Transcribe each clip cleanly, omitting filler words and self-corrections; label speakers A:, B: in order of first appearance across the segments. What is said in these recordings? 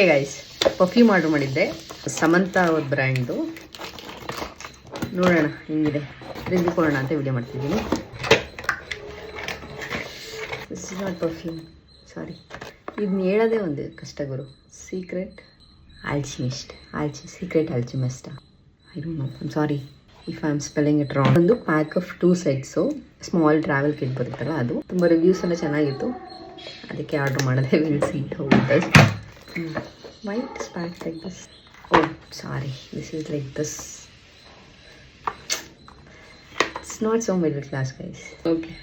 A: Hey guys, perfume order ಮಾಡಿದ್ದೆ, ಸಮಂತಾ ಅವ್ರ ಬ್ರ್ಯಾಂಡ್ದು. ನೋಡೋಣ ಹೆಂಗಿದೆ, ರಿವ್ಯೂ ಕೊಡೋಣ ಅಂತ ವಿಡಿಯೋ ಮಾಡ್ತಿದ್ದೀನಿ. This is not perfume, sorry. ಇದನ್ನ ಹೇಳೋದೇ ಒಂದು ಕಷ್ಟ ಗುರು. Secret alchemist. I don't know, I'm sorry if I am spelling it wrong. ಒಂದು pack of 2 sets, small travel kit ಬರುತ್ತಲ್ಲ ಅದು. ತುಂಬ ರಿವ್ಯೂಸ್ ಎಲ್ಲ ಚೆನ್ನಾಗಿತ್ತು, ಅದಕ್ಕೆ ಆರ್ಡರ್ ಮಾಡಿದೆ. Will see how it does. White is packed like this. Oh, sorry. This is like this. It's not so middle class, guys. Okay.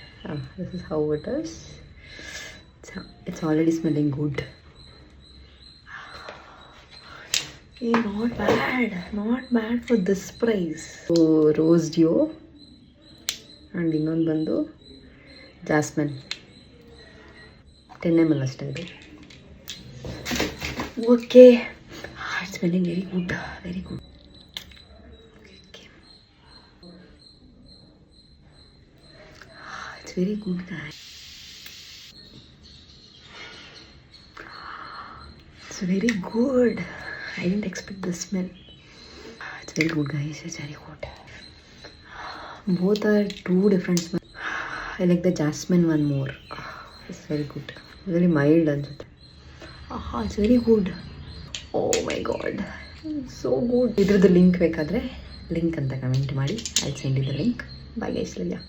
A: This is how it is. It's already smelling good. Hey, not bad. Not bad for this price. So, rose dew. And ಇನ್ನೊಂದು ಬಂದು jasmine. 10 ml ಅಷ್ಟೇ ಇದು. Okay, it's smelling very good. Okay. It's very good, guys. It's very good. I didn't expect the smell. It's very good, guys. It's very good. Both are 2 different smells. I like the jasmine one more. It's very good. Very mild answute. It's very good. Oh my god, so good. ಇದ್ರದ್ದು link ಬೇಕಾದರೆ link ಅಂತ comment ಮಾಡಿ. I send you the link. Bye guys, love you.